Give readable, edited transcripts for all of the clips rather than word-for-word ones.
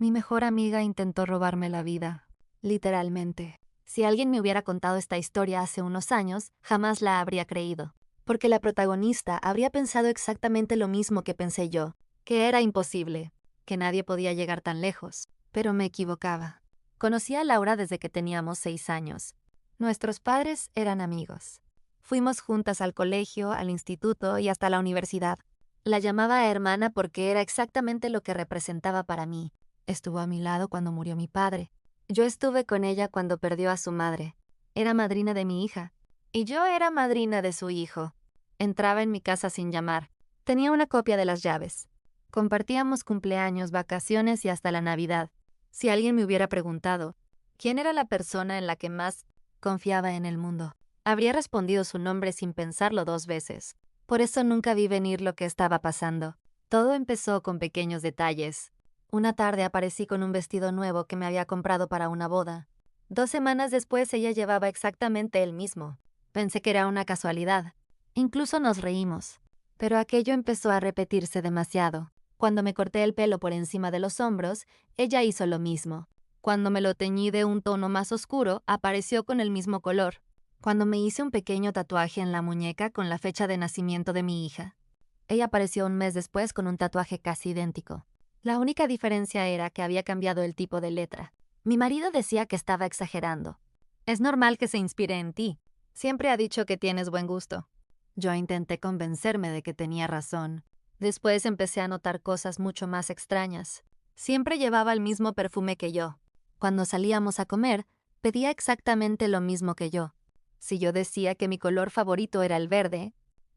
Mi mejor amiga intentó robarme la vida, literalmente. Si alguien me hubiera contado esta historia hace unos años, jamás la habría creído, porque la protagonista habría pensado exactamente lo mismo que pensé yo, que era imposible, que nadie podía llegar tan lejos, pero me equivocaba. Conocí a Laura desde que teníamos 6 años. Nuestros padres eran amigos. Fuimos juntas al colegio, al instituto y hasta la universidad. La llamaba hermana porque era exactamente lo que representaba para mí. Estuvo a mi lado cuando murió mi padre. Yo estuve con ella cuando perdió a su madre. Era madrina de mi hija. Y yo era madrina de su hijo. Entraba en mi casa sin llamar. Tenía una copia de las llaves. Compartíamos cumpleaños, vacaciones y hasta la Navidad. Si alguien me hubiera preguntado, ¿quién era la persona en la que más confiaba en el mundo? Habría respondido su nombre sin pensarlo 2 veces. Por eso nunca vi venir lo que estaba pasando. Todo empezó con pequeños detalles. Una tarde aparecí con un vestido nuevo que me había comprado para una boda. 2 semanas después ella llevaba exactamente el mismo. Pensé que era una casualidad. Incluso nos reímos. Pero aquello empezó a repetirse demasiado. Cuando me corté el pelo por encima de los hombros, ella hizo lo mismo. Cuando me lo teñí de un tono más oscuro, apareció con el mismo color. Cuando me hice un pequeño tatuaje en la muñeca con la fecha de nacimiento de mi hija. Ella apareció un mes después con un tatuaje casi idéntico. La única diferencia era que había cambiado el tipo de letra. Mi marido decía que estaba exagerando. Es normal que se inspire en ti. Siempre ha dicho que tienes buen gusto. Yo intenté convencerme de que tenía razón. Después empecé a notar cosas mucho más extrañas. Siempre llevaba el mismo perfume que yo. Cuando salíamos a comer, pedía exactamente lo mismo que yo. Si yo decía que mi color favorito era el verde,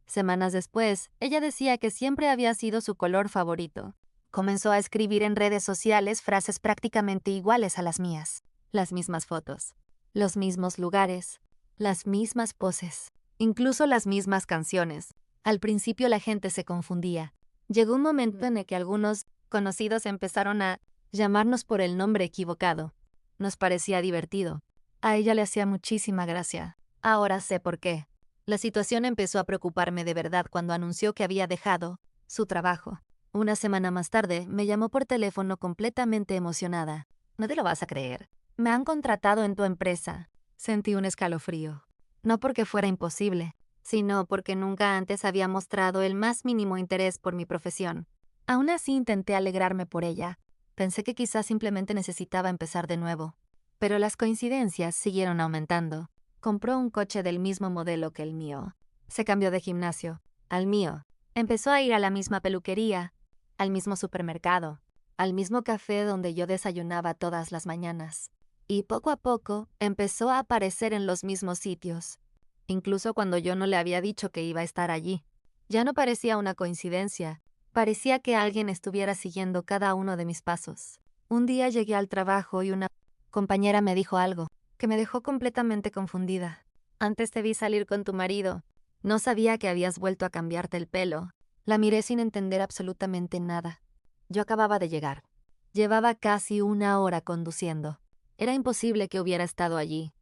semanas después, ella decía que siempre había sido su color favorito. Comenzó a escribir en redes sociales frases prácticamente iguales a las mías. Las mismas fotos, los mismos lugares, las mismas poses, incluso las mismas canciones. Al principio la gente se confundía. Llegó un momento en el que algunos conocidos empezaron a llamarnos por el nombre equivocado. Nos parecía divertido. A ella le hacía muchísima gracia. Ahora sé por qué. La situación empezó a preocuparme de verdad cuando anunció que había dejado su trabajo. Una semana más tarde, me llamó por teléfono completamente emocionada. No te lo vas a creer. Me han contratado en tu empresa. Sentí un escalofrío. No porque fuera imposible, sino porque nunca antes había mostrado el más mínimo interés por mi profesión. Aún así intenté alegrarme por ella. Pensé que quizás simplemente necesitaba empezar de nuevo. Pero las coincidencias siguieron aumentando. Compró un coche del mismo modelo que el mío. Se cambió de gimnasio al mío. Empezó a ir a la misma peluquería, al mismo supermercado, al mismo café donde yo desayunaba todas las mañanas. Y poco a poco empezó a aparecer en los mismos sitios, incluso cuando yo no le había dicho que iba a estar allí. Ya no parecía una coincidencia, parecía que alguien estuviera siguiendo cada uno de mis pasos. Un día llegué al trabajo y una compañera me dijo algo que me dejó completamente confundida. Antes te vi salir con tu marido. No sabía que habías vuelto a cambiarte el pelo. La miré sin entender absolutamente nada. Yo acababa de llegar. Llevaba casi 1 hora conduciendo. Era imposible que hubiera estado allí.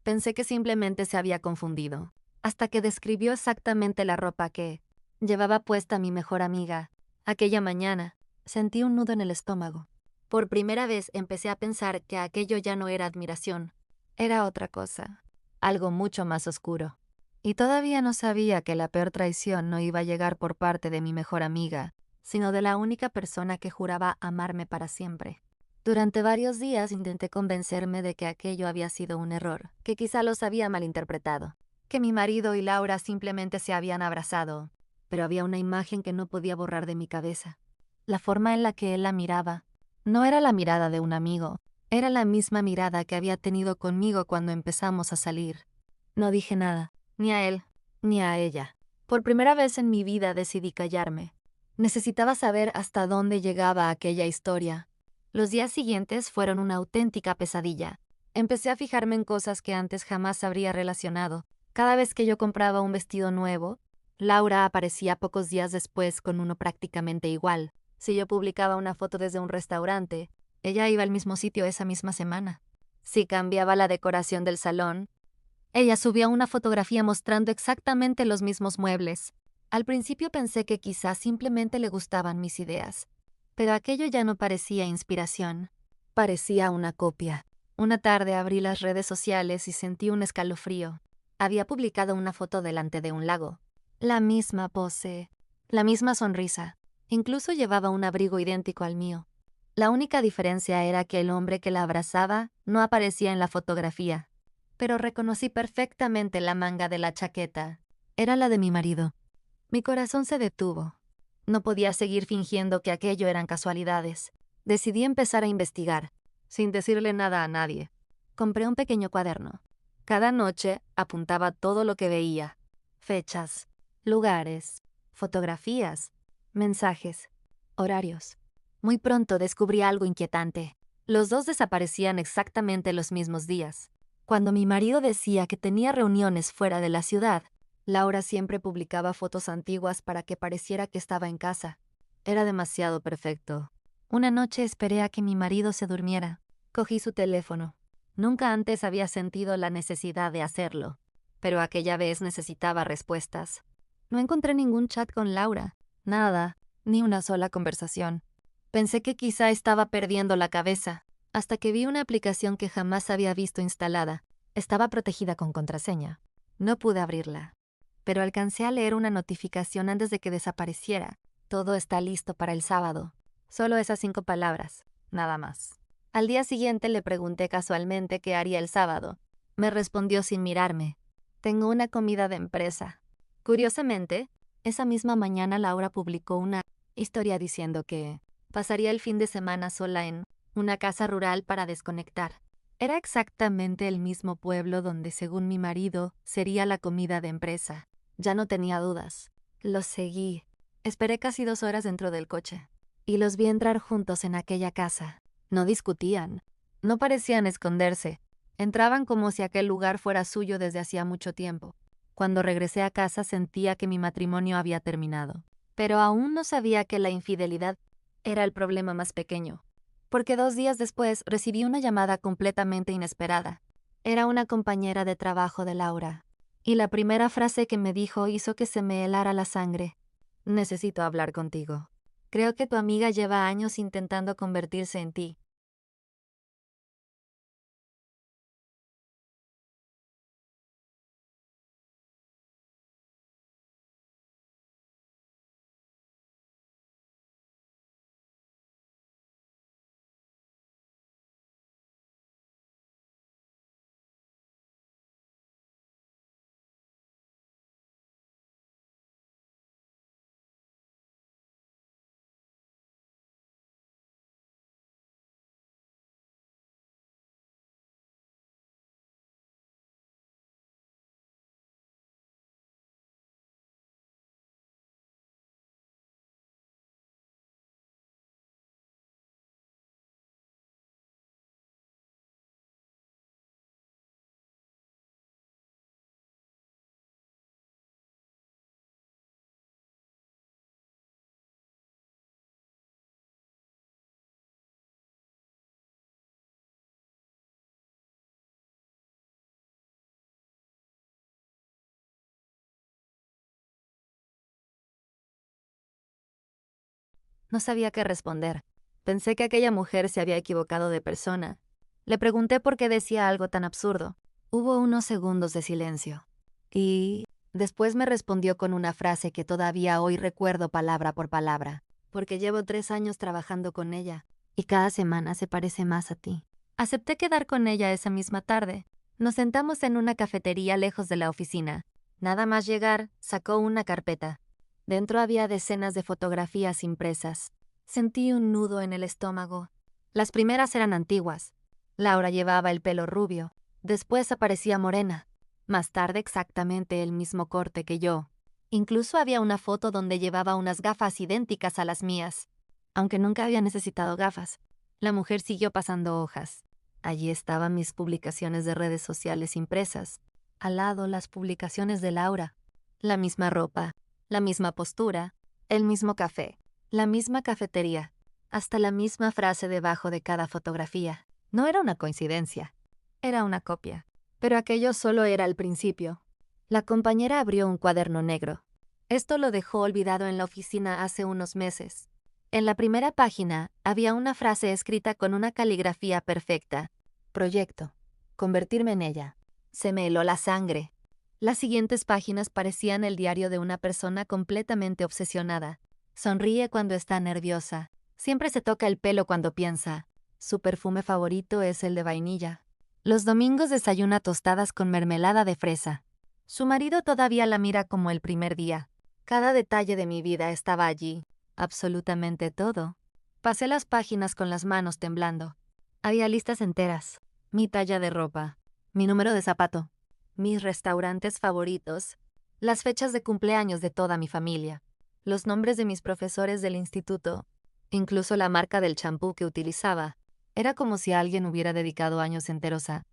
Pensé que simplemente se había confundido, hasta que describió exactamente la ropa que llevaba puesta mi mejor amiga. Aquella mañana, sentí un nudo en el estómago. Por primera vez empecé a pensar que aquello ya no era admiración. Era otra cosa, algo mucho más oscuro. Y todavía no sabía que la peor traición no iba a llegar por parte de mi mejor amiga, sino de la única persona que juraba amarme para siempre. Durante varios días intenté convencerme de que aquello había sido un error, que quizá los había malinterpretado, que mi marido y Laura simplemente se habían abrazado, pero había una imagen que no podía borrar de mi cabeza. La forma en la que él la miraba no era la mirada de un amigo, era la misma mirada que había tenido conmigo cuando empezamos a salir. No dije nada. Ni a él, ni a ella. Por primera vez en mi vida decidí callarme. Necesitaba saber hasta dónde llegaba aquella historia. Los días siguientes fueron una auténtica pesadilla. Empecé a fijarme en cosas que antes jamás habría relacionado. Cada vez que yo compraba un vestido nuevo, Laura aparecía pocos días después con uno prácticamente igual. Si yo publicaba una foto desde un restaurante, ella iba al mismo sitio esa misma semana. Si cambiaba la decoración del salón, ella subía una fotografía mostrando exactamente los mismos muebles. Al principio pensé que quizás simplemente le gustaban mis ideas. Pero aquello ya no parecía inspiración. Parecía una copia. Una tarde abrí las redes sociales y sentí un escalofrío. Había publicado una foto delante de un lago. La misma pose, la misma sonrisa. Incluso llevaba un abrigo idéntico al mío. La única diferencia era que el hombre que la abrazaba no aparecía en la fotografía. Pero reconocí perfectamente la manga de la chaqueta. Era la de mi marido. Mi corazón se detuvo. No podía seguir fingiendo que aquello eran casualidades. Decidí empezar a investigar, sin decirle nada a nadie. Compré un pequeño cuaderno. Cada noche apuntaba todo lo que veía. Fechas, lugares, fotografías, mensajes, horarios. Muy pronto descubrí algo inquietante. Los dos desaparecían exactamente los mismos días. Cuando mi marido decía que tenía reuniones fuera de la ciudad, Laura siempre publicaba fotos antiguas para que pareciera que estaba en casa. Era demasiado perfecto. Una noche esperé a que mi marido se durmiera. Cogí su teléfono. Nunca antes había sentido la necesidad de hacerlo, pero aquella vez necesitaba respuestas. No encontré ningún chat con Laura. Nada, ni una sola conversación. Pensé que quizá estaba perdiendo la cabeza, hasta que vi una aplicación que jamás había visto instalada. Estaba protegida con contraseña. No pude abrirla, pero alcancé a leer una notificación antes de que desapareciera. Todo está listo para el sábado. Solo esas 5 palabras, nada más. Al día siguiente le pregunté casualmente qué haría el sábado. Me respondió sin mirarme. Tengo una comida de empresa. Curiosamente, esa misma mañana Laura publicó una historia diciendo que pasaría el fin de semana sola en una casa rural para desconectar. Era exactamente el mismo pueblo donde, según mi marido, sería la comida de empresa. Ya no tenía dudas. Los seguí. Esperé casi 2 horas dentro del coche. Y los vi entrar juntos en aquella casa. No discutían. No parecían esconderse. Entraban como si aquel lugar fuera suyo desde hacía mucho tiempo. Cuando regresé a casa sentía que mi matrimonio había terminado. Pero aún no sabía que la infidelidad era el problema más pequeño. Porque 2 días después recibí una llamada completamente inesperada. Era una compañera de trabajo de Laura. Y la primera frase que me dijo hizo que se me helara la sangre. Necesito hablar contigo. Creo que tu amiga lleva años intentando convertirse en ti. No sabía qué responder. Pensé que aquella mujer se había equivocado de persona. Le pregunté por qué decía algo tan absurdo. Hubo unos segundos de silencio. Y después me respondió con una frase que todavía hoy recuerdo palabra por palabra, porque llevo 3 años trabajando con ella, y cada semana se parece más a ti. Acepté quedar con ella esa misma tarde. Nos sentamos en una cafetería lejos de la oficina. Nada más llegar, sacó una carpeta. Dentro había decenas de fotografías impresas. Sentí un nudo en el estómago. Las primeras eran antiguas. Laura llevaba el pelo rubio. Después aparecía morena. Más tarde exactamente el mismo corte que yo. Incluso había una foto donde llevaba unas gafas idénticas a las mías. Aunque nunca había necesitado gafas. La mujer siguió pasando hojas. Allí estaban mis publicaciones de redes sociales impresas. Al lado las publicaciones de Laura. La misma ropa. La misma postura, el mismo café, la misma cafetería, hasta la misma frase debajo de cada fotografía. No era una coincidencia, era una copia. Pero aquello solo era el principio. La compañera abrió un cuaderno negro. Esto lo dejó olvidado en la oficina hace unos meses. En la primera página había una frase escrita con una caligrafía perfecta. Proyecto. Convertirme en ella. Se me heló la sangre. Las siguientes páginas parecían el diario de una persona completamente obsesionada. Sonríe cuando está nerviosa. Siempre se toca el pelo cuando piensa. Su perfume favorito es el de vainilla. Los domingos desayuna tostadas con mermelada de fresa. Su marido todavía la mira como el primer día. Cada detalle de mi vida estaba allí. Absolutamente todo. Pasé las páginas con las manos temblando. Había listas enteras. Mi talla de ropa. Mi número de zapato. Mis restaurantes favoritos. Las fechas de cumpleaños de toda mi familia. Los nombres de mis profesores del instituto. Incluso la marca del champú que utilizaba. Era como si alguien hubiera dedicado años enteros a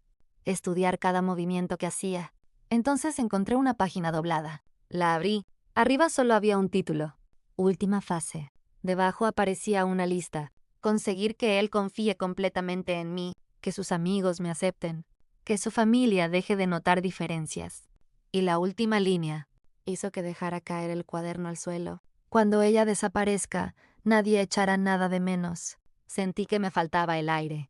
estudiar cada movimiento que hacía. Entonces encontré una página doblada. La abrí. Arriba solo había un título. Última fase. Debajo aparecía una lista. Conseguir que él confíe completamente en mí, que sus amigos me acepten, que su familia deje de notar diferencias. Y la última línea hizo que dejara caer el cuaderno al suelo. Cuando ella desaparezca, nadie echará nada de menos. Sentí que me faltaba el aire.